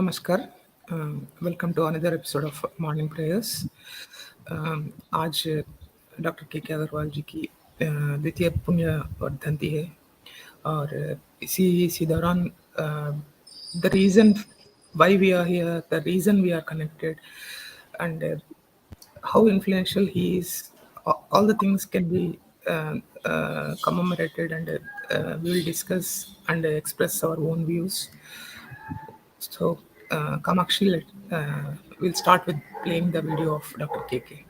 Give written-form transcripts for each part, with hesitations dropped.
नमस्कार। Welcome to another episode of morning prayers. आज doctor K Agarwal जी की द्वितीय पुण्य वर्धंती है और इसी दौरान the reason why we are here, the reason we are connected, and how influential he is. All the things can be commemorated, and we will discuss and express our own views. So, Kamakshi, we'll start with playing the video of Dr. KK.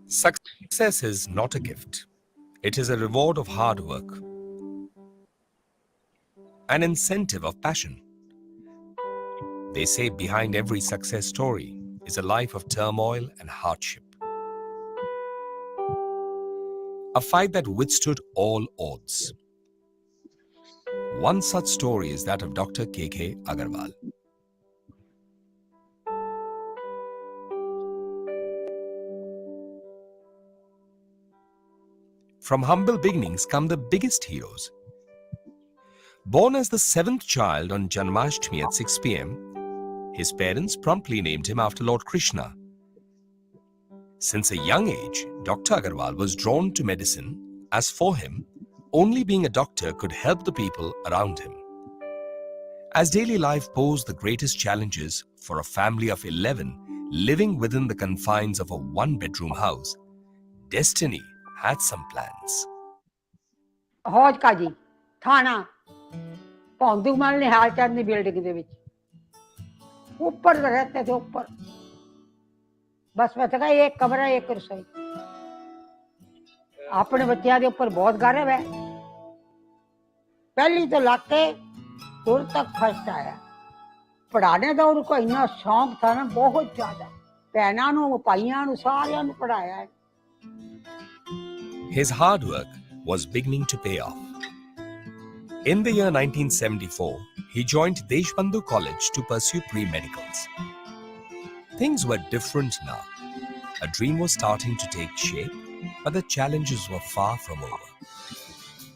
Success is not a gift. It is a reward of hard work, an incentive of passion. They say behind every success story is a life of turmoil and hardship. A fight that withstood all odds. One such story is that of Dr. K.K. Agarwal. From humble beginnings come the biggest heroes. Born as the seventh child on Janmashtami at 6 p.m., his parents promptly named him after Lord Krishna. Since a young age, Dr. Agarwal was drawn to medicine, as for him, only being a doctor could help the people around him. As daily life posed the greatest challenges for a family of 11 living within the confines of a one-bedroom house, destiny had some plans. हौज का जी थाना पौंदूमल निहाल चंद की building दे विच ऊपर रहते थे ऊपर बस मैं था एक कमरा एक रसोई अपने बच्चों के ऊपर बहुत गर्व है पहली तो लाके दूर तक फर्स्ट आया पढ़ाने का उनको इतना शौक था ना बहुत ज्यादा भैनों नूं भाइयों नूं सारियां नूं पढ़ाया है His hard work was beginning to pay off. In the year 1974, he joined Deshbandhu College to pursue pre-medicals. Things were different now. A dream was starting to take shape, but the challenges were far from over.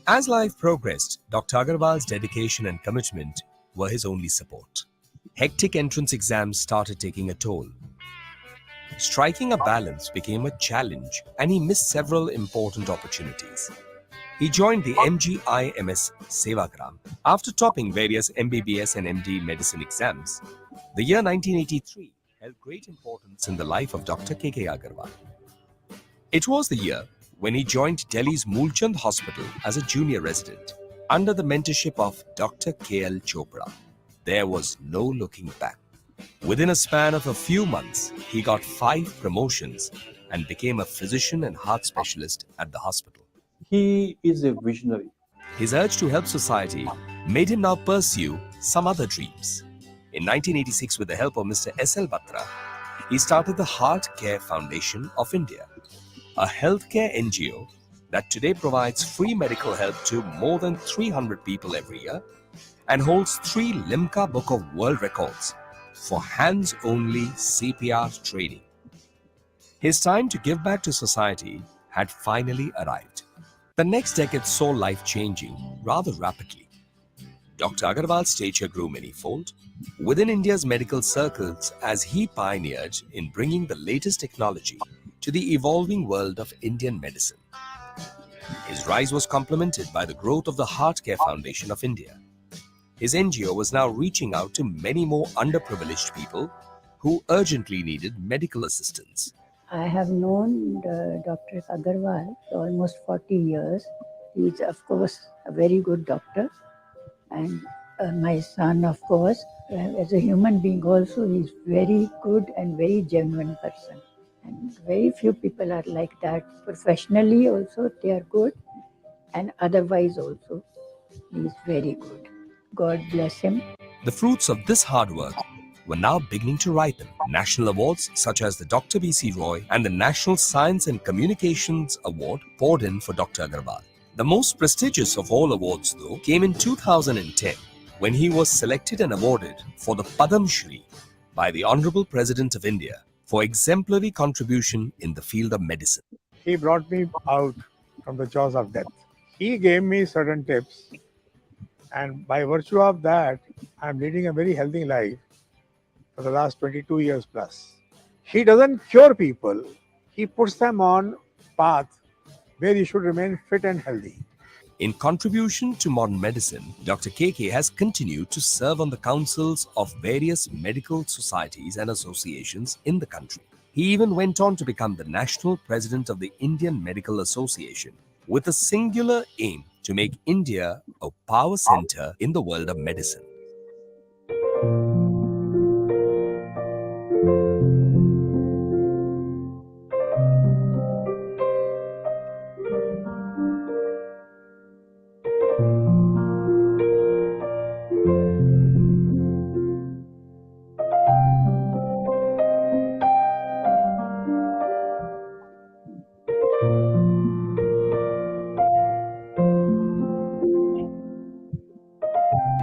As life progressed, Dr. Agarwal's dedication and commitment were his only support. Hectic entrance exams started taking a toll. Striking a balance became a challenge, and he missed several important opportunities. He joined the MGIMS Sevagram after topping various MBBS and MD medicine exams. The year 1983 held great importance in the life of Dr. K.K. Agarwal. It was the year when he joined Delhi's Moolchand Hospital as a junior resident under the mentorship of Dr. K.L. Chopra. There was no looking back. Within a span of a few months, he got 5 promotions and became a physician and heart specialist at the hospital. He is a visionary. His urge to help society made him now pursue some other dreams. In 1986, with the help of Mr. S.L. Batra, he started the Heart Care Foundation of India, a healthcare NGO that today provides free medical help to more than 300 people every year and holds 3 Limca Book of World Records for hands-only CPR training. His time to give back to society had finally arrived. The next decade saw life changing rather rapidly. Dr. Agarwal's stature grew manyfold within India's medical circles as he pioneered in bringing the latest technology to the evolving world of Indian medicine. His rise was complemented by the growth of the Heart Care Foundation of India. His NGO was now reaching out to many more underprivileged people who urgently needed medical assistance. I have known Dr. Agarwal for almost 40 years. He is, of course, a very good doctor. And my son, of course, as a human being also, he is very good and very genuine person. And very few people are like that. Professionally also, they are good. And otherwise also, he is very good. God bless him. The fruits of this hard work were now beginning to ripen. National awards such as the Dr. B.C. Roy and the National Science and Communications Award poured in for Dr. Agarwal. The most prestigious of all awards, though, came in 2010 when he was selected and awarded for the Padam Shri by the Honorable President of India for exemplary contribution in the field of medicine. He brought me out from the jaws of death. He gave me certain tips, and by virtue of that, I'm leading a very healthy life for the last 22 years plus. He doesn't cure people, he puts them on path where you should remain fit and healthy. In contribution to modern medicine, Dr. KK has continued to serve on the councils of various medical societies and associations in the country. He even went on to become the national president of the Indian Medical Association, with a singular aim to make India a power center in the world of medicine.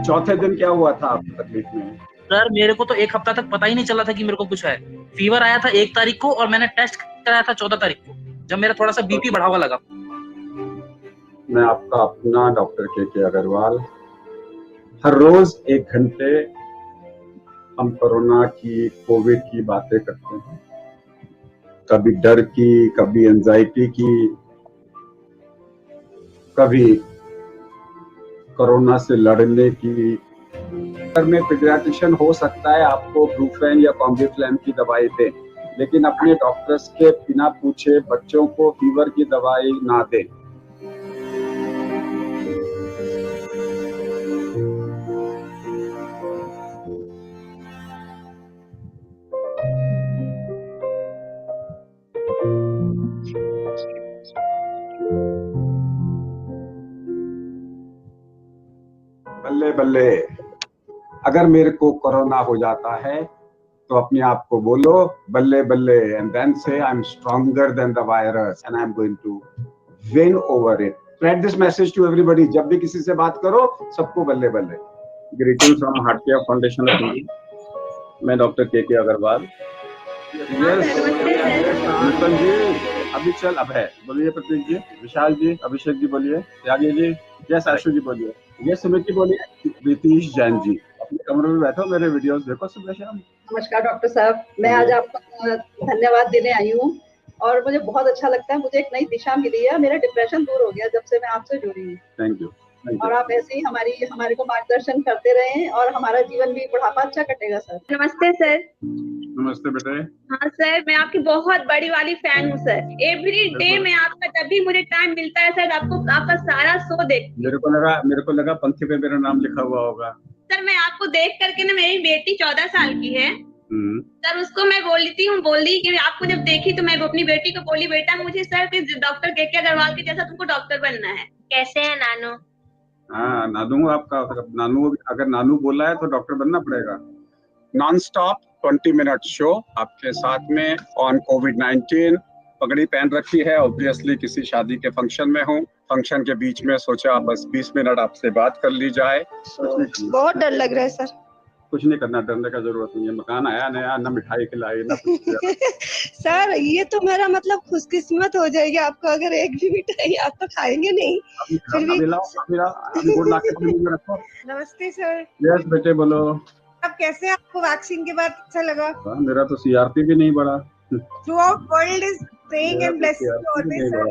चौथे दिन क्या हुआ था आपको तकलीफ में? Sir मेरे को तो एक हफ्ता तक पता ही नहीं चला था कि मेरे को कुछ है। फीवर आया था 1 तारीख को और मैंने टेस्ट कराया था 14 तारीख को, जब मेरा थोड़ा सा बीपी बढ़ा हुआ लगा। मैं आपका अपना डॉक्टर के अग्रवाल। हर रोज 1 घंटे हम कोरोना की, कोविड की बातें करते हैं, कभी डर की, कभी एंजाइटी की, कभी कोरोना से लड़ने की। घर में पीडियाट्रिशियन हो सकता है आपको ब्रूफेन या कॉम्बिफ्लैम की दवाई दे, लेकिन अपने डॉक्टर्स के बिना पूछे बच्चों को फीवर की दवाई ना दें। बल्ले बल्ले, अगर मेरे को कोरोना हो जाता है तो अपने आप को बोलो बल्ले बल्ले, and then say I am stronger than the virus and I am going to win over it. Spread this message to everybody. जब भी किसी से बात करो सबको बल्ले बल्ले। Greetings from Heart Care Foundation of India. मैं doctor K Agarwal. Yes Mittal जी, अभी चल अब है, बोलिए प्रतीक जी, विशाल जी, अभिषेक जी बोलिए, त्यागी जी, यस आशु जी बोलिए, ये सुमित जी बोलिए, प्रीतीश जैन जी। अपने कमरे में बैठो, मेरे वीडियोस देखो सुबह शाम। नमस्कार डॉक्टर साहब, मैं आज आपको धन्यवाद देने आई हूँ और मुझे बहुत अच्छा लगता है। मुझे एक नई दिशा मिली है, मेरा डिप्रेशन दूर हो गया जब से मैं आपसे जुड़ी हूँ। Thank you. और आप ऐसे ही हमारे को मार्गदर्शन करते रहें और हमारा जीवन भी बुढ़ापा अच्छा कटेगा सर। नमस्ते सर। नमस्ते बेटे। हाँ सर, मैं आपकी बहुत बड़ी वाली फैन हूँ सर। एवरी डे मैं आपका, जब भी मुझे टाइम मिलता है सर, आपका सारा शो देखती हूँ। मेरे को लगा पंक्ति पे मेरा नाम लिखा हुआ होगा। सर मैं आपको देख करके ना, मेरी बेटी 14 साल की है सर, उसको मैं बोली कि आपको जब देखी तो मैं अपनी बेटी को बोली, बेटा मुझे सर डॉक्टर के अग्रवाल के जैसा तुमको डॉक्टर बनना है। कैसे है नानू? हाँ, नानू आपका, नानू अगर नानू बोला है तो डॉक्टर बनना पड़ेगा। नॉन स्टॉप 20 मिनट शो आपके साथ में ऑन कोविड-19। पगड़ी पहन रखी है, ऑब्वियसली किसी शादी के फंक्शन में हूँ। फंक्शन के बीच में सोचा बस 20 मिनट आपसे बात कर ली जाए। बहुत डर लग रहा है सर। कुछ नहीं करना, डरने का जरूरत नहीं है। मकान आया नया, ना मिठाई खिलाई ना सर ये तो मेरा मतलब खुशकिस्मत हो जाएगी आपको, अगर एक भी मिठाई आप तो खाएंगे नहीं। फिर भी नमस्ते सर। यस बेटे बोलो। अब कैसे आपको वैक्सीन के बाद अच्छा लगा? मेरा तो सीआरपी भी नहीं बढ़ा। Throughout world is praying and blessing you always sir.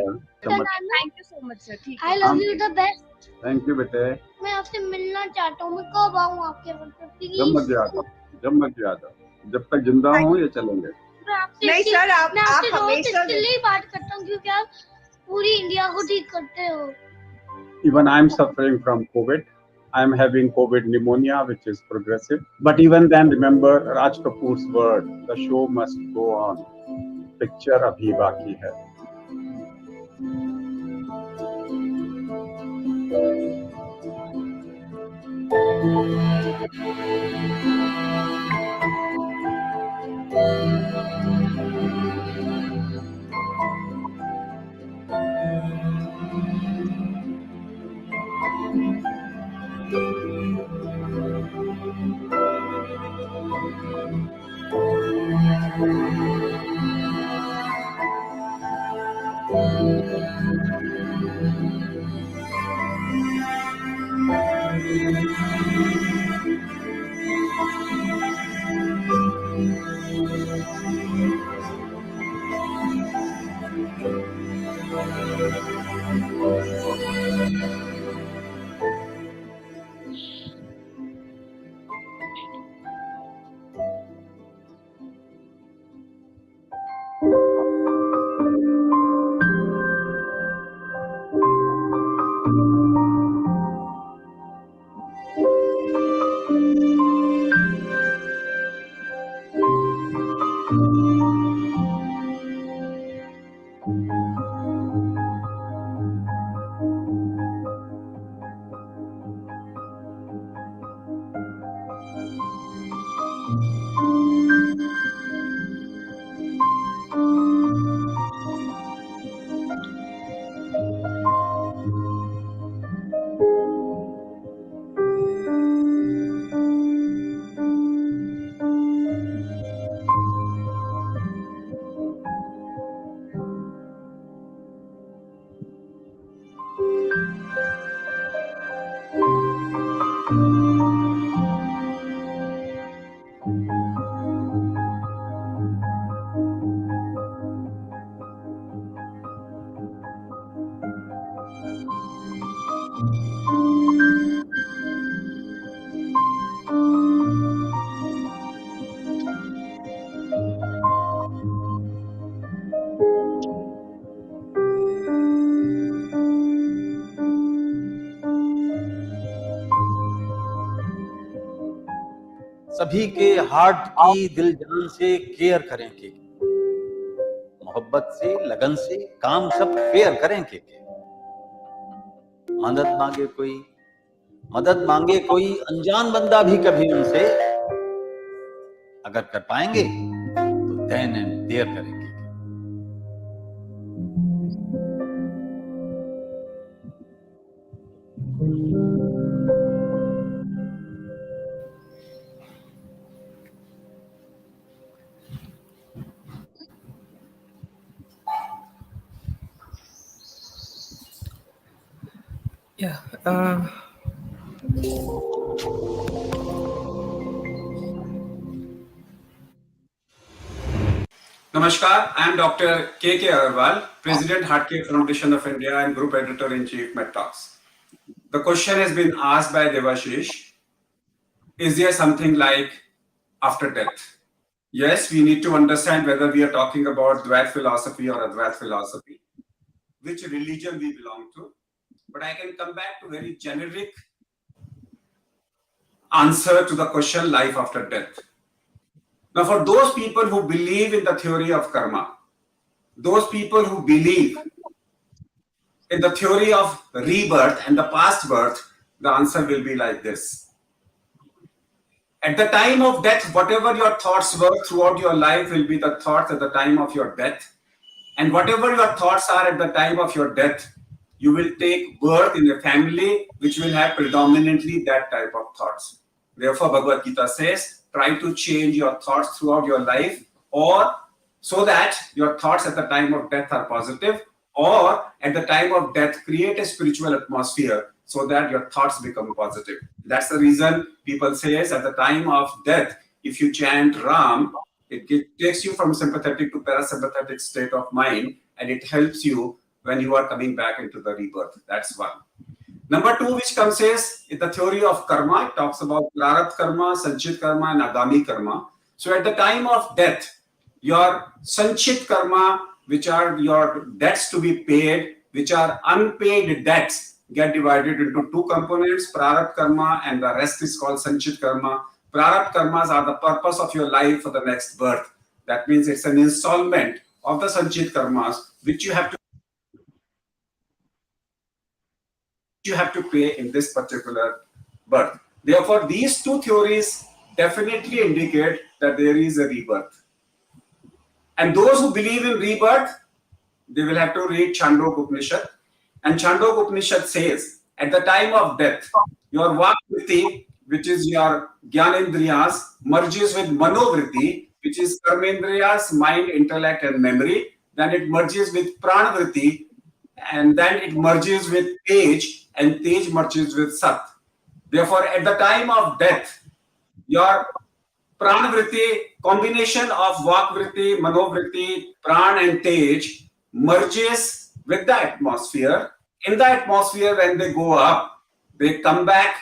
Thank you so much sir. ठीक है, I love you the best. Thank you बेटे। मैं आपसे मिलना चाहता हूँ, मैं कब आऊँ आपके घर पर प्लीज? जब मर्जी आ जाओ, जब तक जिंदा हूँ ये चलेंगे। नहीं सर, आप हमेशा ही बात करता हूँ क्योंकि आप पूरी इंडिया को ठीक करते हो। Even I am suffering from COVID. I am having COVID pneumonia, which is progressive. But even then, remember Raj Kapoor's word: the show must go on. Picture abhi baki hai. सभी के heart की दिल जान से care करें के मोहब्बत से लगन से काम सब फेयर करें के मदद मांगे कोई अनजान बंदा भी कभी उनसे अगर कर पाएंगे तो देन एंड देयर करेंगे। Yeah. Namaskar, I am Dr. K.K. Agarwal, President Heartcare Foundation of India and Group Editor-in-Chief MedTalks. The question has been asked by Devashish, is there something like after death? Yes, we need to understand whether we are talking about Dvait philosophy or Advait philosophy, which religion we belong to. But I can come back to very generic answer to the question life after death. Now, for those people who believe in the theory of karma, those people who believe in the theory of rebirth and the past birth, the answer will be like this. At the time of death, whatever your thoughts were throughout your life will be the thoughts at the time of your death. And whatever your thoughts are at the time of your death, you will take birth in a family which will have predominantly that type of thoughts. Therefore, Bhagavad Gita says, try to change your thoughts throughout your life, or so that your thoughts at the time of death are positive, or at the time of death, create a spiritual atmosphere so that your thoughts become positive. That's the reason people say at the time of death, if you chant Ram, it takes you from sympathetic to parasympathetic state of mind, and it helps you when you are coming back into the rebirth. That's one. Number two, which comes is in the theory of karma, it talks about Prarabdha karma, Sanchit karma, and Agami karma. So at the time of death, your Sanchit karma, which are your debts to be paid, which are unpaid debts, get divided into two components, Prarabdha karma, and the rest is called Sanchit karma. Prarabdha karmas are the purpose of your life for the next birth. That means it's an installment of the Sanchit karmas, which you have to pay in this particular birth. Therefore, these two theories definitely indicate that there is a rebirth. And those who believe in rebirth, they will have to read Chandogya Upanishad. And Chandogya Upanishad says, at the time of death, your Vakvritti, which is your Gyanendriyas, merges with Manovritti, which is Karmendriyas, mind, intellect, and memory. Then it merges with Pranavritti, and then it merges with Tej, and Tej merges with Sat. Therefore, at the time of death, your Pranavritti, combination of Vakvritti, Manovritti, Pran, and Tej merges with the atmosphere. In the atmosphere, when they go up, they come back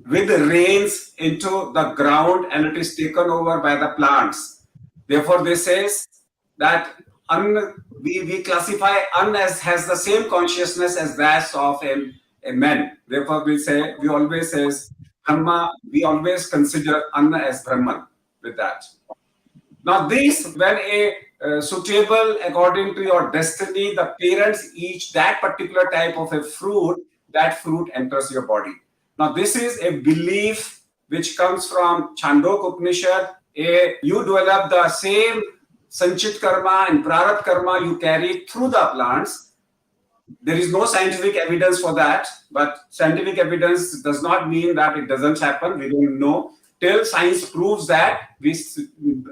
with rains into the ground and it is taken over by the plants. Therefore, this says that we classify as has the same consciousness as that of a man. Therefore, we always says Brahma, we always consider Anna as Brahman with that. Now, this, when a suitable according to your destiny, the parents eat that particular type of a fruit, that fruit enters your body. Now, this is a belief which comes from Chandogya Upanishad. You develop the same Sanchit karma and Prarabdha karma you carry through the plants. There is no scientific evidence for that, but scientific evidence does not mean that it doesn't happen. We don't know. Till science proves that, we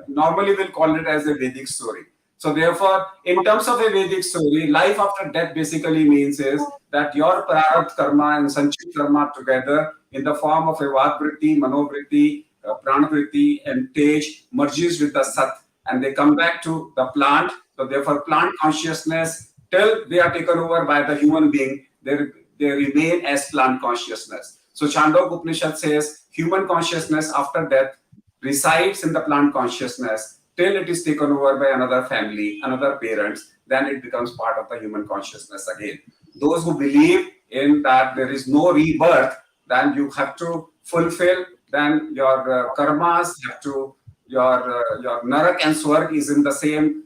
normally will call it as a Vedic story. So therefore, in terms of a Vedic story, life after death basically means is that your Prarabdha karma and Sanchit karma together in the form of a Vakvritti, Manovritti, Pranavritti and Tej merges with the Sat and they come back to the plant. So therefore, plant consciousness, till they are taken over by the human being, they remain as plant consciousness. So Chandogya Upanishad says human consciousness after death resides in the plant consciousness till it is taken over by another family, another parents, then it becomes part of the human consciousness again. Those who believe in that there is no rebirth, then you have to fulfill, then your karmas have to, your narak and swarg is in the same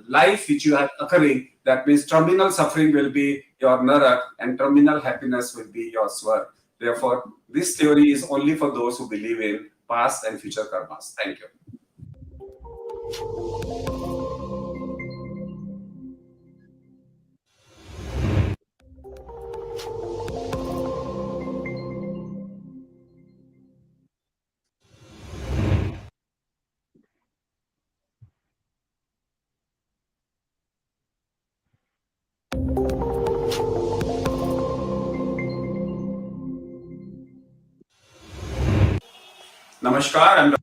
life which you have occurring. That means terminal suffering will be your narak and terminal happiness will be your swarg. Therefore, this theory is only for those who believe in past and future karmas. Thank you. Namaskar, I'm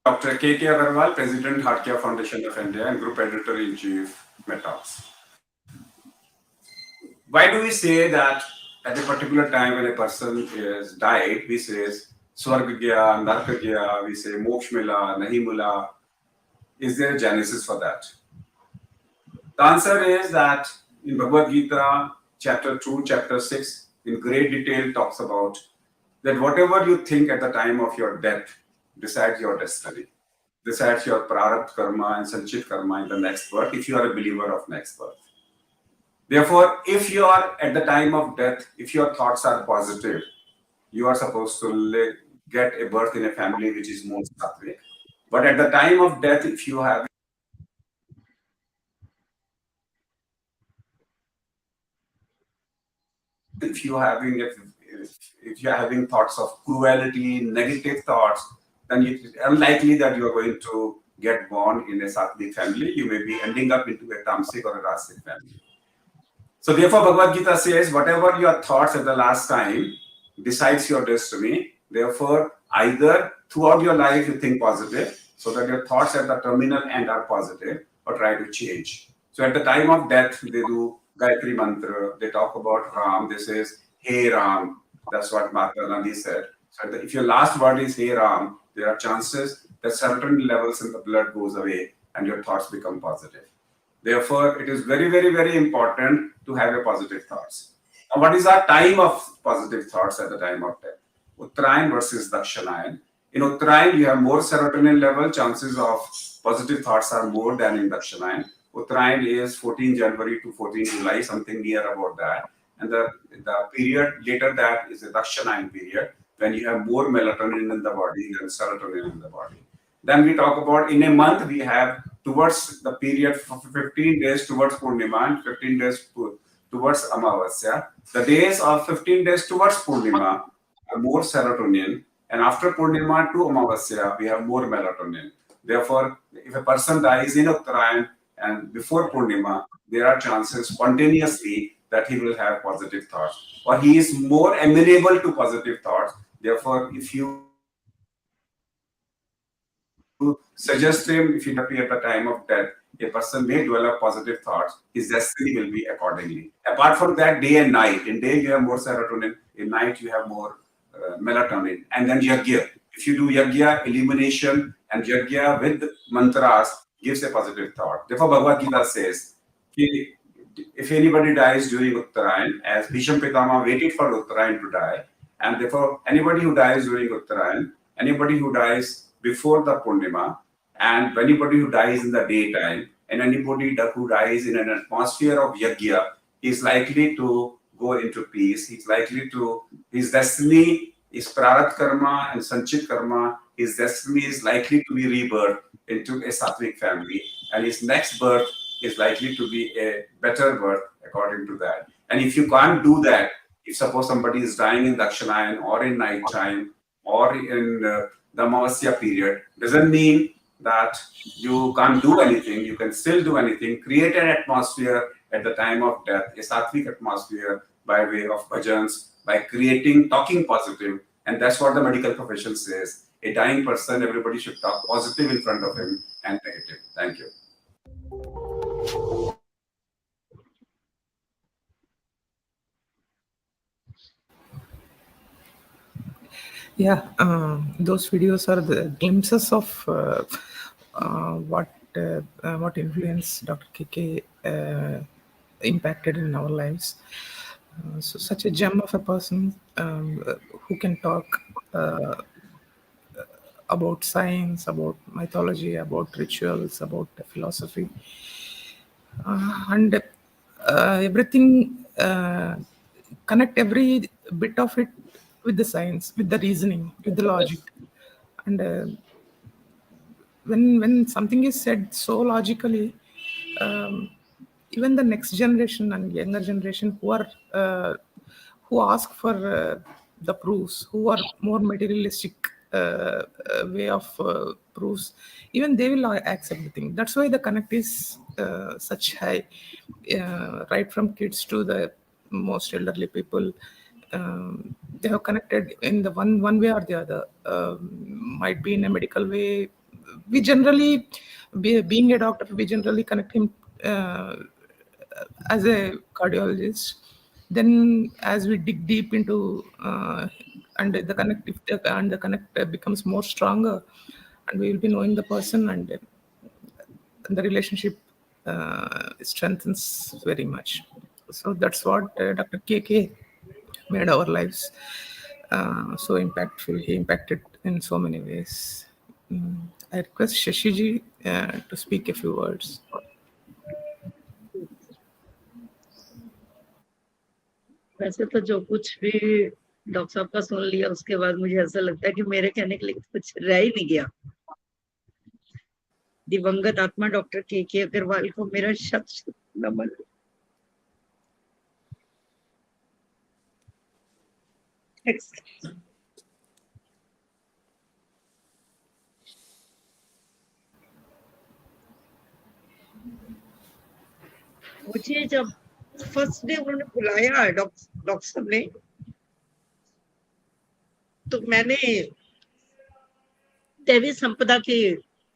Dr. K.K. Agarwal, President, Heartcare Foundation of India and Group Editor-in-Chief, Metox. Why do we say that at a particular time when a person is died, we say Swarg gaya, Narka gaya, we say Moksh mila, Nahi mila. Is there a genesis for that? The answer is that in Bhagavad Gita, chapter 2, chapter 6, in great detail talks about that whatever you think at the time of your death decides your destiny, decides your Prarabdha karma and Sanchit karma in the next birth, if you are a believer of next birth. Therefore, if you are at the time of death, if your thoughts are positive, you are supposed to get a birth in a family which is more sattvic. But at the time of death, if you are having thoughts of cruelty, negative thoughts, then it is unlikely that you are going to get born in a sattvic family. You may be ending up into a tamasic or a rasic family. So therefore, Bhagavad Gita says, whatever your thoughts at the last time decides your destiny. Therefore, either throughout your life you think positive, so that your thoughts at the terminal end are positive, or try to change. So at the time of death, they do Gayatri Mantra, they talk about Ram, they say, Hey Ram, that's what Mahatma Gandhi said. So if your last word is Hey Ram, there are chances that certain levels in the blood goes away and your thoughts become positive. Therefore, it is very, very, very important to have a positive thoughts. Now, what is our time of positive thoughts at the time of death? Uttarayan versus Dakshinayan. In Uttarayan, you have more serotonin level, chances of positive thoughts are more than in Dakshinayan. Uttarayan is 14 January to 14 July, something near about that. And the period later that is a Dakshinayan period, when you have more melatonin in the body than serotonin in the body. Then we talk about in a month, we have towards the period for 15 days towards Purnima and 15 days towards Amavasya. The days of 15 days towards Purnima are more serotonin, and after Purnima to Amavasya, we have more melatonin. Therefore, if a person dies in Uttarayan and before Purnima, there are chances spontaneously that he will have positive thoughts, or he is more amenable to positive thoughts. Therefore, if you suggest him, if he appear at the time of death, a person may develop positive thoughts, his destiny will be accordingly. Apart from that, day and night. In day you have more serotonin, in night you have more melatonin. And then yajna. If you do yajna, illumination, and yajna with mantras gives a positive thought. Therefore, Bhagavad Gita says, if anybody dies during Uttarayan, as Bhisham Pitama waited for Uttarayan to die, and therefore anybody who dies during Uttarayan, anybody who dies before the Purnima, and anybody who dies in the daytime, and anybody who dies in an atmosphere of yajna is likely to go into peace. He's likely to, his destiny is Prarat Karma and Sanchit Karma. His destiny is likely to be rebirth into a Sattvic family, and his next birth is likely to be a better birth according to that. And if you can't do that, if suppose somebody is dying in Dakshinayan or in night time or in the Amavasya period, doesn't mean that you can't do anything. You can still do anything. Create an atmosphere at the time of death, a Sattvic atmosphere by way of bhajans, by creating, talking positive. And that's what the medical profession says. A dying person, everybody should talk positive in front of him and negative. Thank you. Yeah, those videos are the glimpses of what influence Dr. KK impacted in our lives. So such a gem of a person who can talk about science, about mythology, about rituals, about philosophy, and everything, connect every bit of it with the science, with the reasoning, with the logic. And when something is said so logically, even the next generation and younger generation who ask for the proofs, who are more materialistic way of proofs, even they will accept the thing. That's why the connect is such high, right from kids to the most elderly people. They have connected in the one way or the other. Might be in a medical way. We generally, being a doctor, we generally connect him as a cardiologist. Then as we dig deep into and the connect becomes more stronger, and we will be knowing the person, and the relationship strengthens very much. So that's what Dr. KK made our lives so impactful. He impacted in so many ways. I request Shashiji to speak a few words. वैसे तो जो कुछ भी doctor साहब का सुन लिया, उसके बाद मुझे ऐसा लगता है कि मेरे कहने के लिए कुछ रह ही नहीं गया। दिवंगत आत्मा डॉक्टर के अग्रवाल को मेरा शत शत नमन। मुझे जब फर्स्ट डे उन्होंने बुलाया डॉक्टर साहब ने, तो मैंने दैवी संपदा के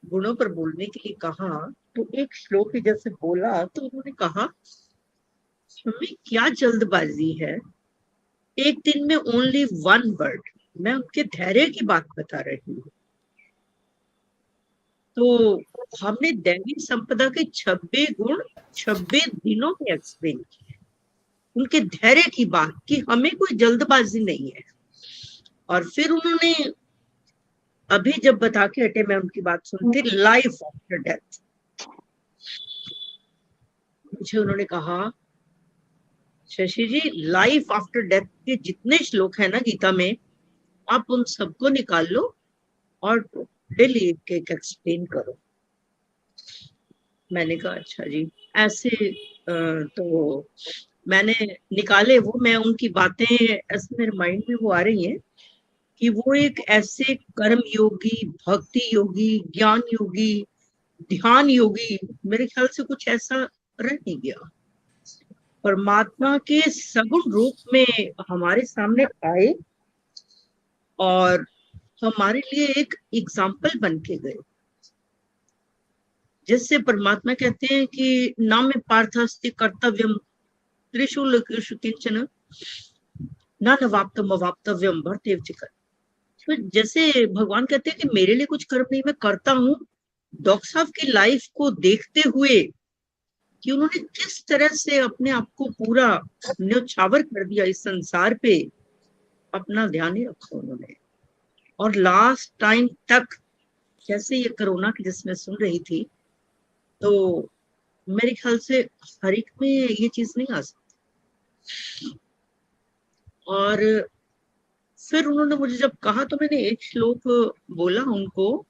गुणों पर बोलने के लिए कहा, तो एक श्लोक जैसे बोला तो उन्होंने कहा, हमें क्या जल्दबाजी है, एक दिन में ओनली वन वर्ड। मैं उनके धैर्य की बात बता रही हूँ। तो हमने दैवी संपदा के 26 गुण 26 दिनों में एक्सप्लेन किए, उनके धैर्य की बात कि हमें कोई जल्दबाजी नहीं है। और फिर उन्होंने अभी जब बता के हटे, मैं उनकी बात सुनती, लाइफ आफ्टर डेथ। मुझे उन्होंने कहा, शशि जी, लाइफ आफ्टर डेथ के जितने श्लोक है ना गीता में, आप उन सबको निकाल लो और डेली एक एक एक्सप्लेन करो। मैंने कहा अच्छा जी। ऐसे तो मैंने निकाले वो, मैं उनकी बातें ऐसे मेरे माइंड में वो आ रही हैं कि वो एक ऐसे कर्म योगी, भक्ति योगी, ज्ञान योगी, ध्यान योगी, मेरे ख्याल से कुछ ऐसा रह नहीं गया। परमात्मा के सगुण रूप में हमारे सामने आए और हमारे लिए एक एग्जाम्पल बन के गए। जैसे परमात्मा कहते हैं कि ना में पार्थास्ति कर्तव्यम त्रिशूल किंचन ना नवाप्तम अवाप्तव्यम भर्तेव चिकर। तो जैसे भगवान कहते हैं कि मेरे लिए कुछ कर्म नहीं, मैं करता हूँ। डॉक्टर साहब की लाइफ को देखते हुए कि उन्होंने किस तरह से अपने आप को पूरा न्यौछावर कर दिया इस संसार पे, अपना ध्यान ही रखा उन्होंने। और लास्ट टाइम तक जैसे ये कोरोना की जिसमें सुन रही थी, तो मेरे ख्याल से हर एक में ये चीज नहीं आ सकती। और फिर उन्होंने मुझे जब कहा तो मैंने एक श्लोक बोला उनको,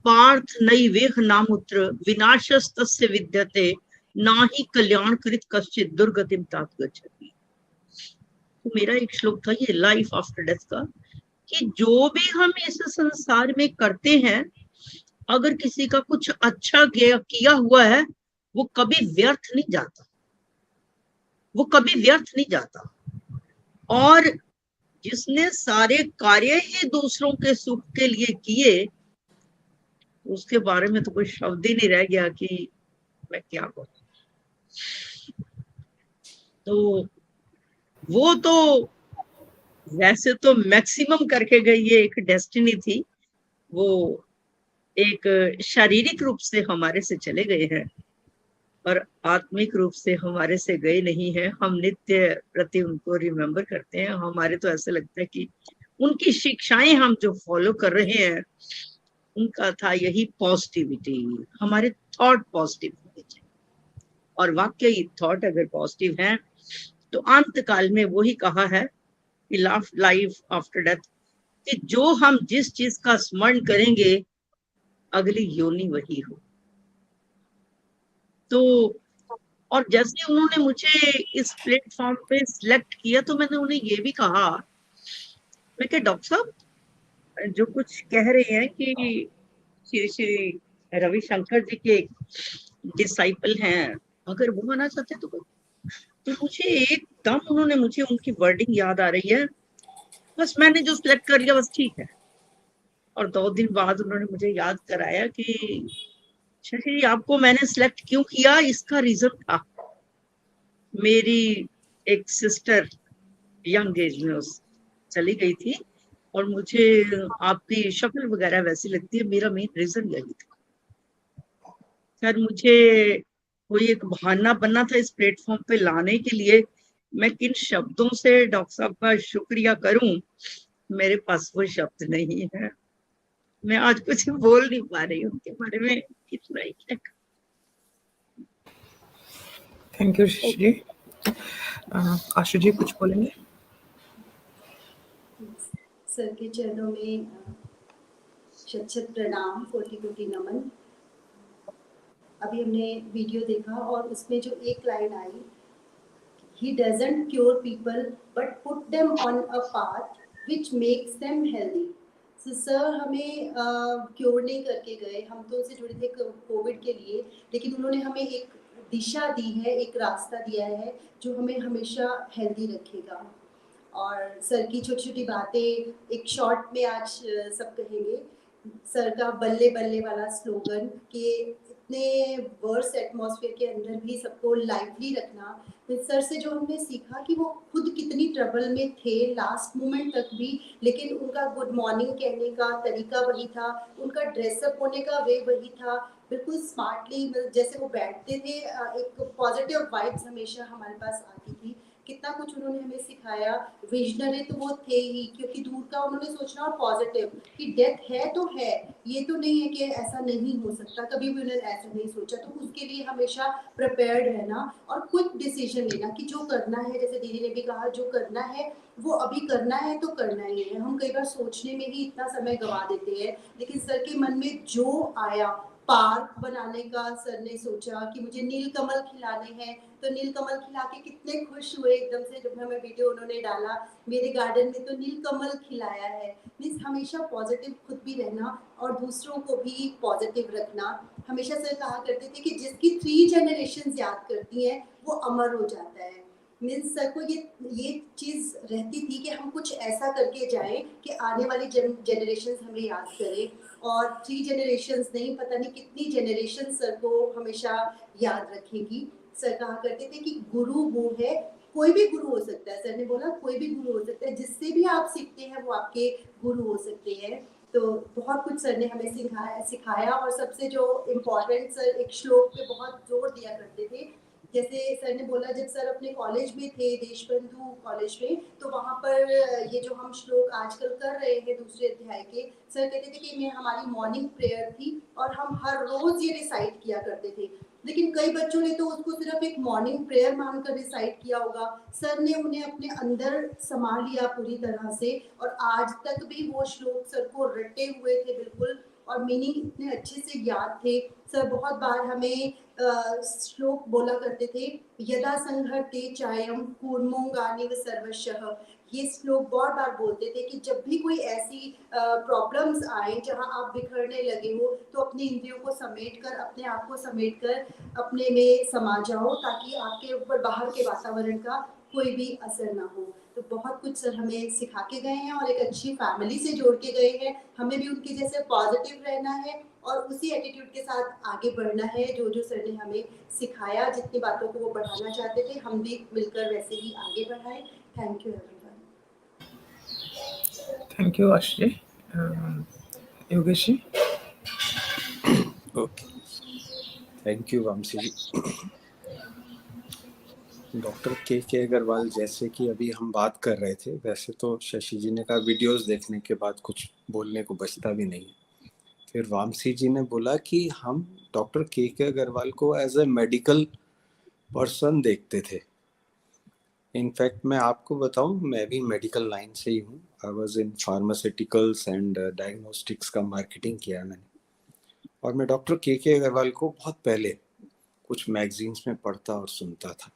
पार्थ नैवेह नामुत्र विनाशस्तस्य विद्यते नाहि कल्याण कृत कश्चित दुर्गतिम तात गच्छति। तो मेरा एक श्लोक था ये लाइफ आफ्टर डेथ का, कि जो भी हम इस संसार में करते हैं, अगर किसी का कुछ अच्छा किया हुआ है, वो कभी व्यर्थ नहीं जाता, वो कभी व्यर्थ नहीं जाता। और जिसने सारे कार्य ही दूसरों के सुख के लिए किए, उसके बारे में तो कोई शब्द ही नहीं रह गया कि मैं क्या करूं। तो वो तो वैसे तो मैक्सिमम करके गई, ये एक डेस्टिनी थी। वो एक शारीरिक रूप से हमारे से चले गए हैं और आत्मिक रूप से हमारे से गए नहीं हैं। हम नित्य प्रति उनको रिमेम्बर करते हैं। हमारे तो ऐसे लगता है कि उनकी शिक्षाएं हम जो फॉलो कर रहे हैं, उनका था यही पॉजिटिविटी, हमारे थॉट पॉजिटिव होने चाहिए। और वाकई थॉट अगर पॉजिटिव है तो अंत काल में वही कहा है कि लाइफ आफ्टर डेथ, कि जो हम जिस चीज का स्मरण करेंगे अगली योनि वही हो। तो और जैसे उन्होंने मुझे इस प्लेटफॉर्म पे सिलेक्ट किया, तो मैंने उन्हें ये भी कहा, मैं कि डॉक्टर साहब जो कुछ कह रहे हैं कि श्री श्री रविशंकर जी के डिसाइपल हैं, अगर वो आना चाहते तो मुझे एकदम उन्होंने मुझे उनकी वर्डिंग याद आ रही है, बस मैंने जो सिलेक्ट कर लिया बस ठीक है। और 2 दिन बाद उन्होंने मुझे याद कराया कि शशि आपको मैंने सिलेक्ट क्यों किया, इसका रीजन था मेरी एक सिस्टर यंग एज में चली गई थी और मुझे आपकी शक्ल वगैरह वैसी लगती है, मेरा मेन रीजन यही था। खैर मुझे कोई एक बहाना बनना था इस प्लेटफॉर्म पे लाने के लिए। मैं किन शब्दों से डॉक्टर साहब का शुक्रिया करूं, मेरे पास वो शब्द नहीं है। मैं आज कुछ बोल नहीं पा रही हूँ उनके बारे में, इतना ही है। थैंक यू शशि जी। आशु जी कुछ बोलेंगे? सर के चरणों में शत शत प्रणाम, कोटि कोटि नमन। अभी हमने वीडियो देखा और उसमें जो एक line I, he doesn't cure people but put them on a path which makes them healthy। So sir हमें क्योर नहीं करके गए, हम तो उनसे जुड़े थे कोविड के लिए, लेकिन उन्होंने हमें एक दिशा दी है, एक रास्ता दिया है जो हमें हमेशा हेल्दी रखेगा। और सर की छोटी छोटी बातें एक शॉर्ट में आज सब कहेंगे। सर का बल्ले बल्ले वाला स्लोगन कि इतने वर्स एटमॉस्फेयर के अंदर भी सबको लाइवली रखना। तो सर से जो हमने सीखा कि वो खुद कितनी ट्रबल में थे लास्ट मोमेंट तक भी, लेकिन उनका गुड मॉर्निंग कहने का तरीका वही था, उनका ड्रेसअप होने का वे वही था, बिल्कुल स्मार्टली जैसे वो बैठते थे, एक पॉजिटिव वाइब्स हमेशा हमारे पास आती थी। कितना कुछ उन्होंने हमें सिखाया। विजनरी तो वो थे ही, क्योंकि दूर का उन्होंने सोचना, और पॉजिटिव कि डेथ है तो है, ये तो नहीं है कि ऐसा नहीं हो सकता, कभी भी उन्होंने ऐसा नहीं सोचा। तो उसके लिए हमेशा प्रिपेयर्ड रहना और क्विक डिसीजन लेना कि जो करना है, जैसे दीदी ने भी कहा, जो करना है वो अभी करना है तो करना ही है। हम कई बार सोचने में ही इतना समय गंवा देते हैं, लेकिन सर के मन में जो आया, पार्क बनाने का सर ने सोचा कि मुझे नीलकमल खिलाने हैं, तो नीलकमल खिला के कितने खुश हुए एकदम से जब हमें वीडियो उन्होंने डाला, मेरे गार्डन में तो नीलकमल खिलाया है। मीन्स हमेशा पॉजिटिव खुद भी रहना और दूसरों को भी पॉजिटिव रखना। हमेशा सर कहा करते थे कि जिसकी 3 जनरेशन याद करती हैं वो अमर हो जाता है। मीन्स सर को ये चीज रहती थी कि हम कुछ ऐसा करके जाएं कि आने वाली जनरेशन हमें याद करें, और 3 जनरेशंस नहीं, पता नहीं कितनी जनरेशन सर को हमेशा याद रखेगी। सर कहा करते थे कि गुरु वो है, कोई भी गुरु हो सकता है। सर ने बोला कोई भी गुरु हो सकता है, जिससे भी आप सीखते हैं वो आपके गुरु हो सकते हैं। तो बहुत कुछ सर ने हमें सिखाया। और सबसे जो इम्पोर्टेंट, सर एक श्लोक पे बहुत जोर दिया करते थे। जैसे सर ने बोला, जब सर अपने कॉलेज में थे, देशबंधु कॉलेज में, तो वहाँ पर ये जो हम श्लोक आजकल कर रहे हैं दूसरे अध्याय के, सर कहते थे कि हमारी मॉर्निंग प्रेयर थी और हम हर रोज ये रिसाइट किया करते थे। लेकिन कई बच्चों ने तो उसको सिर्फ एक मॉर्निंग प्रेयर मानकर रिसाइट किया होगा। सर ने उन्हें अपने अंदर समा लिया पूरी तरह से, और आज तक भी वो श्लोक सर को रटे हुए थे बिल्कुल, और मीनिंग इतने अच्छे से याद थे। सर बहुत बार हमें श्लोक बोला करते थे, यदा संघर्ते चायम कूर्मोंगानिव सर्वशः। ये श्लोक बहुत बार बोलते थे कि जब भी कोई ऐसी प्रॉब्लम्स आए जहां आप बिखरने लगे हो, तो अपनी इंद्रियों को समेटकर, अपने आप को समेटकर अपने में समा जाओ, ताकि आपके ऊपर बाहर के वातावरण का कोई भी असर ना हो। तो बहुत कुछ सर हमें सिखा के गए हैं और एक अच्छी फैमिली से जोड़ के गए हैं। हमें भी उनके जैसे पॉजिटिव रहना है और उसी एटीट्यूड के साथ आगे बढ़ना है जो जो सर ने हमें सिखाया। जितनी बातों को वो बढ़ाना चाहते थे, हम भी मिलकर वैसे ही आगे बढ़ाएं। Thank you everyone. Thank you Aash ji. Yogesh ji. Okay, thank you Vamsi ji. Doctor K Agrawal, जैसे कि अभी हम बात कर रहे थे, वैसे तो शशि जी ने कहा वीडियोस देखने के बाद कुछ बोलने को बचता भी नहीं है। फिर वामसी जी ने बोला कि हम डॉक्टर के अग्रवाल को एज ए मेडिकल पर्सन देखते थे। इनफैक्ट मैं आपको बताऊं, मैं भी मेडिकल लाइन से ही हूँ। I was in pharmaceuticals and diagnostics का मार्केटिंग किया मैंने। और मैं डॉक्टर के अग्रवाल को बहुत पहले कुछ मैगजीन्स में पढ़ता और सुनता था।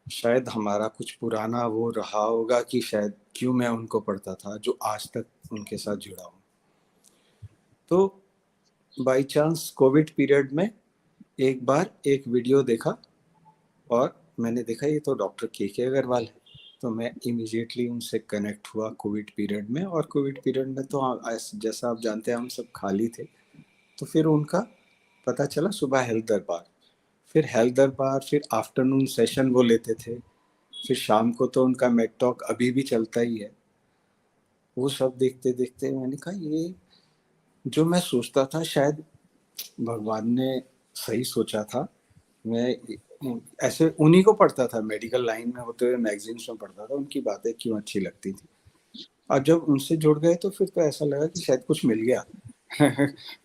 शायद हमारा कुछ पुराना वो रहा होगा कि शायद क्यों मैं उनको पढ़ता था, जो आज तक उनके साथ जुड़ा हूँ। तो बाय चांस कोविड पीरियड में एक बार एक वीडियो देखा और मैंने देखा ये तो डॉक्टर के अग्रवाल है। तो मैं इमीडिएटली उनसे कनेक्ट हुआ कोविड पीरियड में। और कोविड पीरियड में तो जैसा आप जानते हैं हम सब खाली थे, तो फिर उनका पता चला सुबह हेल्थ दरबार, फिर हेल्थ दरबार, फिर आफ्टरनून सेशन वो लेते थे, फिर शाम को तो उनका मेड टॉक अभी भी चलता ही है। वो सब देखते देखते मैंने कहा ये जो मैं सोचता था शायद भगवान ने सही सोचा था। मैं ऐसे उन्हीं को पढ़ता था, मेडिकल लाइन में होते हुए मैगजीन्स में पढ़ता था, उनकी बातें क्यों अच्छी लगती थी। और जब उनसे जुड़ गए तो फिर तो ऐसा लगा कि शायद कुछ मिल गया।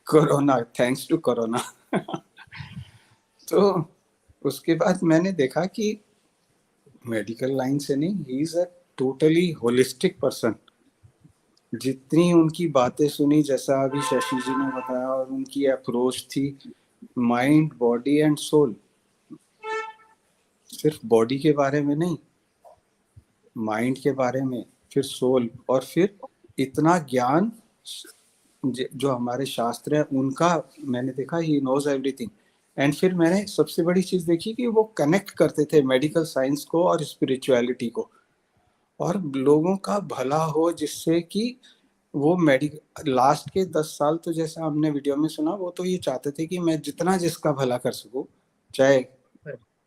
Corona, thanks to corona. तो उसके बाद मैंने देखा कि मेडिकल लाइन से नहीं, he is a totally holistic person. जितनी उनकी बातें सुनी, जैसा अभी शशि जी ने बताया, और उनकी अप्रोच थी माइंड, बॉडी एंड सोल। सिर्फ बॉडी के बारे में नहीं, माइंड के बारे में, फिर सोल, और फिर इतना ज्ञान जो हमारे शास्त्र है उनका मैंने देखा, ही नोज एवरीथिंग। एंड फिर मैंने सबसे बड़ी चीज देखी कि वो कनेक्ट करते थे मेडिकल साइंस को और स्पिरिचुअलिटी को, और लोगों का भला हो, जिससे कि वो मेडिकल लास्ट के 10 साल तो जैसे हमने वीडियो में सुना, वो तो ये चाहते थे कि मैं जितना जिसका भला कर सकूं, चाहे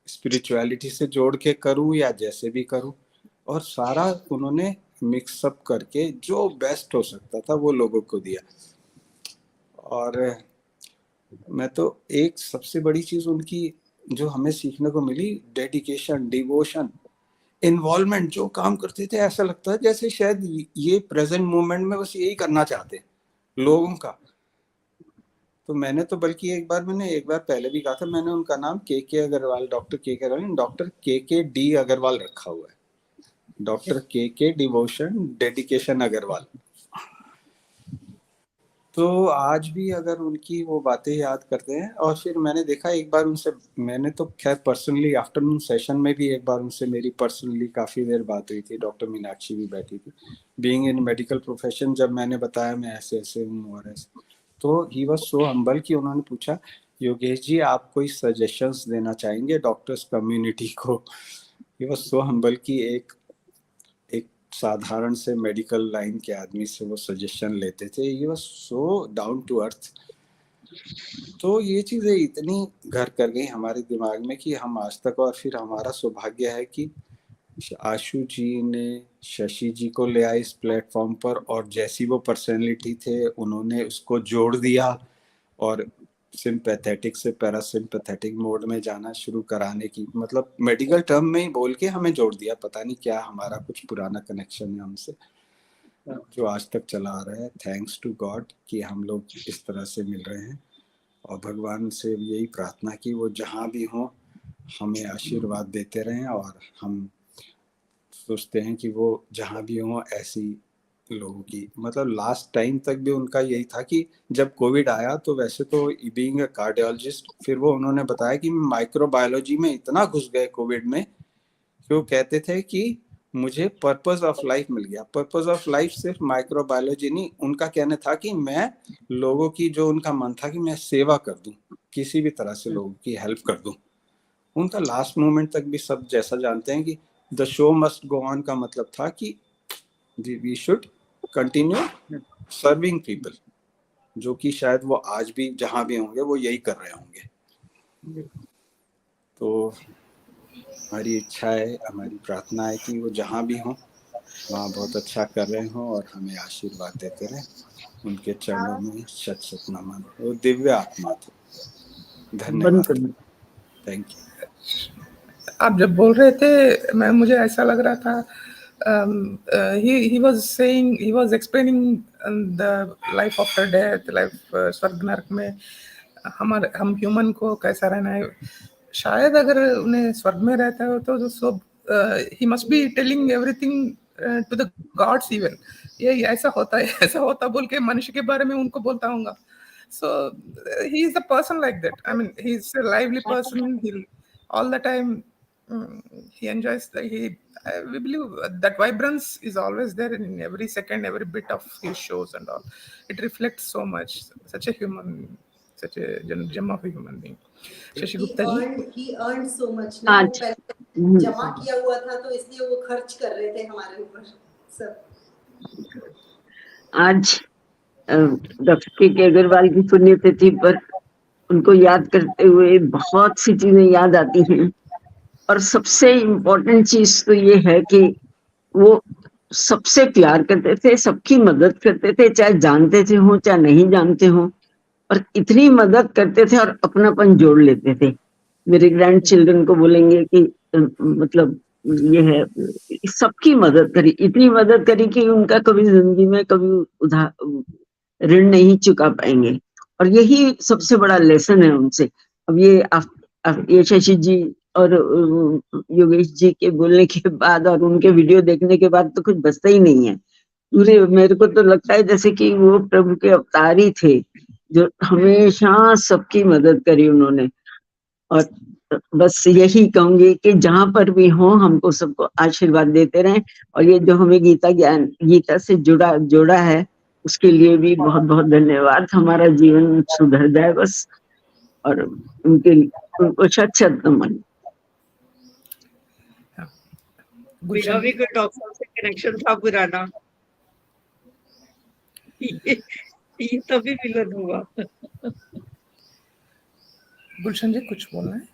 स्पिरिचुअलिटी से जोड़ के करूं या जैसे भी करूं, और सारा उन्होंने मिक्सअप करके जो बेस्ट हो सकता था वो लोगों को दिया। और मैं तो एक सबसे बड़ी चीज उनकी जो हमें सीखने को मिली, डेडिकेशन, डिवोशन, इन्वॉल्वमेंट। जो काम करते थे ऐसा लगता है जैसे शायद ये प्रेजेंट मोमेंट में बस यही करना चाहते हैं लोगों का। तो मैंने तो बल्कि एक बार पहले भी कहा था, मैंने उनका नाम के Agarwal, doctor K Agarwal, doctor के डी अग्रवाल रखा हुआ है। डॉक्टर के डिवोशन डेडिकेशन अग्रवाल। तो आज भी अगर उनकी वो बातें याद करते हैं। और फिर मैंने देखा एक बार उनसे, मैंने तो खैर पर्सनली आफ्टरनून सेशन में भी एक बार उनसे मेरी पर्सनली काफ़ी देर बात हुई थी। डॉक्टर मीनाक्षी भी बैठी थी। बीइंग इन मेडिकल प्रोफेशन, जब मैंने बताया मैं ऐसे ऐसे हूँ और ऐसे, तो ही वॉज सो हम्बल कि उन्होंने पूछा, योगेश जी आप कोई सजेशंस देना चाहेंगे डॉक्टर्स कम्युनिटी को? ही वाज सो हम्बल कि एक साधारण से मेडिकल लाइन के आदमी से वो सजेशन लेते थे। He was so down to earth. तो ये चीजें इतनी घर कर गई हमारे दिमाग में कि हम आज तक, और फिर हमारा सौभाग्य है कि आशु जी ने शशि जी को ले आए इस प्लेटफॉर्म पर, और जैसी वो पर्सनैलिटी थे उन्होंने उसको जोड़ दिया और सिंपैथेटिक से पैरासिम्पैथेटिक मोड में जाना शुरू कराने की, मतलब मेडिकल टर्म में ही बोल के हमें जोड़ दिया। पता नहीं क्या हमारा कुछ पुराना कनेक्शन है हमसे जो आज तक चला आ रहा है। थैंक्स टू गॉड कि हम लोग इस तरह से मिल रहे हैं, और भगवान से यही प्रार्थना कि वो जहाँ भी हों हमें आशीर्वाद देते रहें, और हम सोचते हैं कि वो जहाँ भी हों ऐसी लोगों की, मतलब लास्ट टाइम तक भी उनका यही था कि जब कोविड आया तो वैसे तो बीइंग अ कार्डियोलॉजिस्ट, फिर वो उन्होंने बताया कि माइक्रोबायोलॉजी में इतना घुस गए कोविड में कि वो कहते थे कि मुझे पर्पस ऑफ लाइफ मिल गया। पर्पस ऑफ लाइफ सिर्फ माइक्रोबायोलॉजी नहीं, उनका कहना था कि मैं लोगों की, जो उनका मन था कि मैं सेवा कर दूं, किसी भी तरह से लोगों की हेल्प कर दूं। उनका लास्ट मोमेंट तक भी सब जैसा जानते हैं कि the show must go on का मतलब था कि we should continue serving people, जो कि शायद वो आज भी जहां भी होंगे वो यही कर रहे होंगे। तो हमारी इच्छा है, हमारी प्रार्थना है कि वो जहां भी हों वहाँ बहुत अच्छा कर रहे हों और हमें आशीर्वाद देते रहें। उनके चरणों में शत शत नमन। वो दिव्य आत्मा थे। धन्यवाद। Thank you. आप जब बोल रहे थे मुझे ऐसा लग रहा था, he was explaining the life after death, life स्वर्ग नरक में हम ह्यूमन को कैसा रहना है। शायद अगर उन्हें स्वर्ग में रहता हो तो he must be telling everything to the gods even। ये ऐसा होता बोल के मनुष्य के बारे में उनको बोलता होगा। So he is a person like that. I mean, he's a lively person. He all the time he enjoys we believe that vibrance is always there in every second, every bit of his shows and all. It reflects so much. Such a gem of a human being. Shashi Gupta ji, he earned so much ना, वो पैसे जमा किया हुआ था तो इसलिए वो खर्च कर रहे थे हमारे ऊपर सब। आज डॉक्टर के अग्रवाल की पुण्यतिथि पर उनको याद करते हुए बहुत सी चीजें याद आती हैं, और सबसे इम्पोर्टेंट चीज तो ये है कि वो सबसे प्यार करते थे, सबकी मदद करते थे, चाहे जानते थे हो चाहे नहीं जानते हो, और इतनी मदद करते थे और अपनापन जोड़ लेते थे। मेरे ग्रैंड चिल्ड्रन को बोलेंगे कि मतलब ये है, सबकी मदद करी, इतनी मदद करी कि उनका कभी जिंदगी में कभी ऋण नहीं चुका पाएंगे, और यही सबसे बड़ा लेसन है उनसे। अब ये शशि जी और योगेश जी के बोलने के बाद और उनके वीडियो देखने के बाद तो कुछ बचता ही नहीं है। पूरे मेरे को तो लगता है जैसे कि वो प्रभु के अवतार ही थे, जो हमेशा सबकी मदद करी उन्होंने। और बस यही कहूंगी कि जहां पर भी हो हमको सबको आशीर्वाद देते रहें, और ये जो हमें गीता से जोड़ा है उसके लिए भी बहुत बहुत धन्यवाद। हमारा जीवन सुधर जाए बस, और उनको शत नमन। मेरा भी कोई डॉक्टर से कनेक्शन था पुराना, ये तभी मिलन हुआ। गुलशन जी कुछ बोलना है?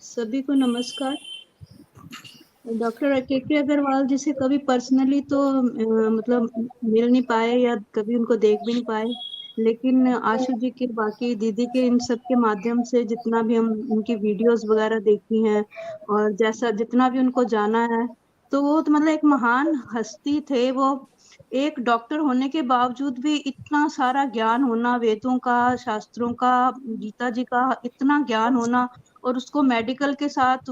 सभी को नमस्कार। डॉक्टर के अग्रवाल जी से कभी पर्सनली तो मतलब मिल नहीं पाए या कभी उनको देख भी नहीं पाए, लेकिन आशु जी के, बाकी दीदी के, इन सब के माध्यम से जितना भी हम उनकी वीडियोस वगैरह देखी हैं और जैसा जितना भी उनको जाना है, तो वो तो मतलब एक महान हस्ती थे। वो एक डॉक्टर होने के बावजूद भी इतना सारा ज्ञान होना, वेदों का, शास्त्रों का, गीता जी का इतना ज्ञान होना, और उसको मेडिकल के साथ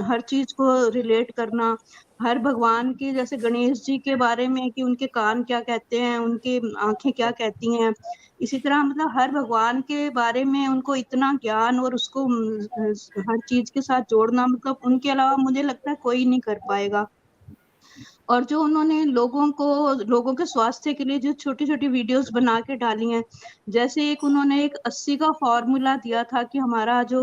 हर चीज को रिलेट करना। हर भगवान के, जैसे गणेश जी के बारे में कि उनके कान क्या कहते हैं, उनकी आंखें क्या कहती हैं, इसी तरह मतलब हर भगवान के बारे में उनको इतना ज्ञान और उसको हर चीज के साथ जोड़ना, मतलब उनके अलावा मुझे लगता है कोई नहीं कर पाएगा। और जो उन्होंने लोगों के स्वास्थ्य के लिए जो छोटी छोटी वीडियोस बना के डाली हैं, जैसे एक उन्होंने एक 80 का फॉर्मूला दिया था कि हमारा जो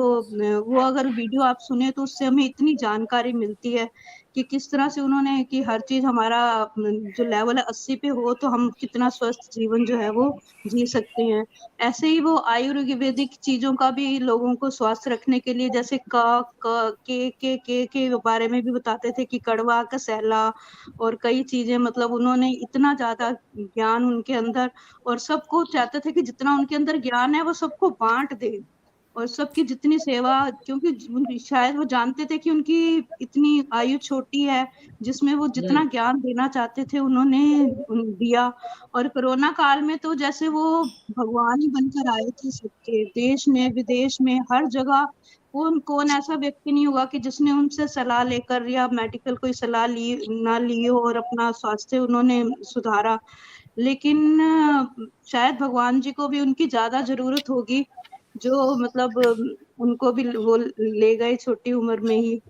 वो अगर वीडियो आप सुने तो उससे हमें इतनी जानकारी मिलती है कि किस तरह से उन्होंने कि हर चीज हमारा जो लेवल है 80 पे हो तो हम कितना स्वस्थ जीवन जो है वो जी सकते हैं। ऐसे ही वो आयुर्वेदिक चीजों का भी लोगों को स्वस्थ रखने के लिए जैसे के बारे में भी बताते थे कि कड़वा कसैला और कई चीजें, मतलब उन्होंने इतना ज्यादा ज्ञान उनके अंदर, और सबको चाहते थे कि जितना उनके अंदर ज्ञान है वो सबको बांट दे और सबकी जितनी सेवा, क्योंकि शायद वो जानते थे कि उनकी इतनी आयु छोटी है जिसमें वो जितना ज्ञान देना चाहते थे उन्होंने दिया। और कोरोना काल में तो जैसे वो भगवान ही बनकर आए थे सबके, देश में विदेश में हर जगह। कौन ऐसा व्यक्ति नहीं होगा कि जिसने उनसे सलाह लेकर या मेडिकल कोई सलाह ली हो और अपना स्वास्थ्य उन्होंने सुधारा। लेकिन शायद भगवान जी को भी उनकी ज्यादा जरूरत होगी, जो मतलब उनको भी वो ले गए छोटी उम्र में ही।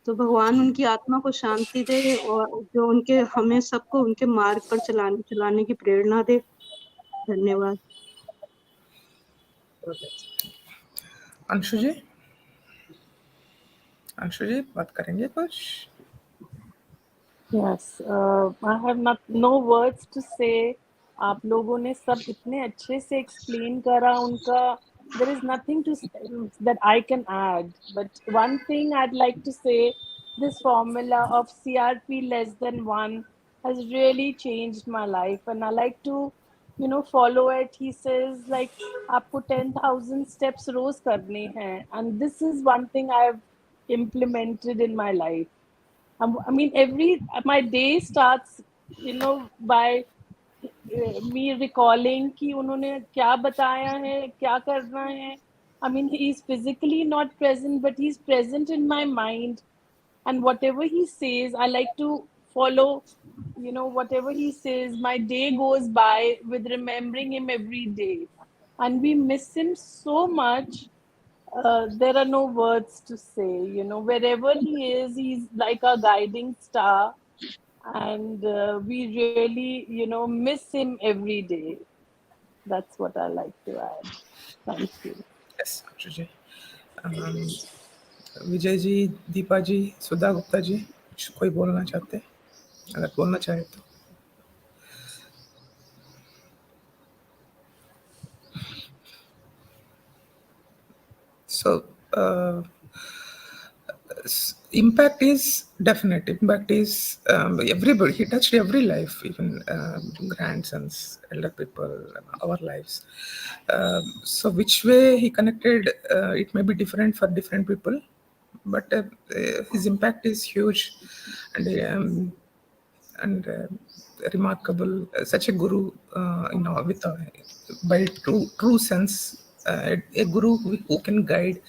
तो भगवान उनकी आत्मा को शांति दे और जो उनके हमें सबको उनके मार्ग पर चलाने की प्रेरणा दे। धन्यवाद। अंशु जी बात करेंगे कुछ? Yes, I have no words to say. आप लोगों ने सब इतने अच्छे से explain करा उनका. There is nothing that I can add. But one thing I'd like to say, this formula of CRP less than 1 has really changed my life, and I like to, follow it. He says like आपको 10,000 steps रोज करने हैं, and this is one thing I've implemented in my life. I mean, my day starts, by me recalling कि उन्होंने क्या बताया है, क्या करना है. I mean, he's physically not present, but he's present in my mind. And whatever he says, I like to follow, whatever he says. My day goes by with remembering him every day. And we miss him so much. There are no words to say, wherever he is, he's like a guiding star, and we really, miss him every day. That's what I like to add. Thank you. Yes, Anshul ji. Vijay ji, Deepa जी, सुधा गुप्ता जी, कोई बोलना चाहते हैं? अगर बोलना चाहे तो. So impact is definite. Impact is everybody. He touched every life, even grandsons, elder people, our lives. So which way he connected, it may be different for different people, but his impact is huge and remarkable. Such a guru, with by true sense, a guru who can guide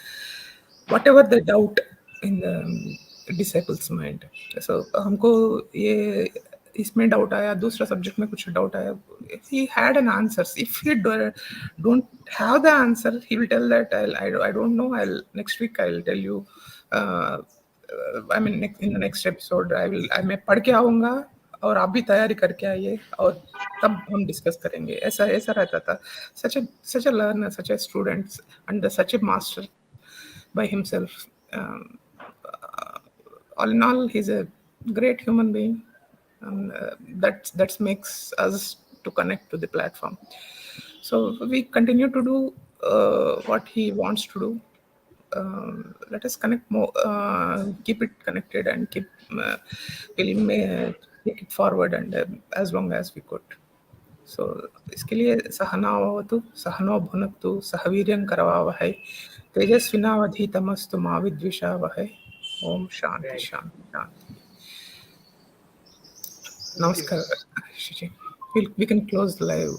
whatever the doubt in the disciples mind. So हमको ये इसमें doubt आया, दूसरा subject में कुछ doubt आया, if he had an answer, if he don't have the answer, he will tell that I don't know, next week I'll tell you. I mean, in the next episode I मैं पढ़ के आऊँगा और आप भी तैयारी करके आइए और तब हम डिस्कस करेंगे. ऐसा रहता था. Such a learner, such a student, and such a master by himself. All in all, he's a great human being, and that makes us to connect to the platform. So we continue to do what he wants to do. Let us connect more, keep it connected, and keep take it forward, and as long as we could. So इसके लिए सहनावतु सहनो भुनक्तु सहवीर्यं करवावहै तेजस्विनावधीतमस्तु मा विद्विषावहै. ओम शांति शांति शांति. Namaskar, Shishi. We can close the live.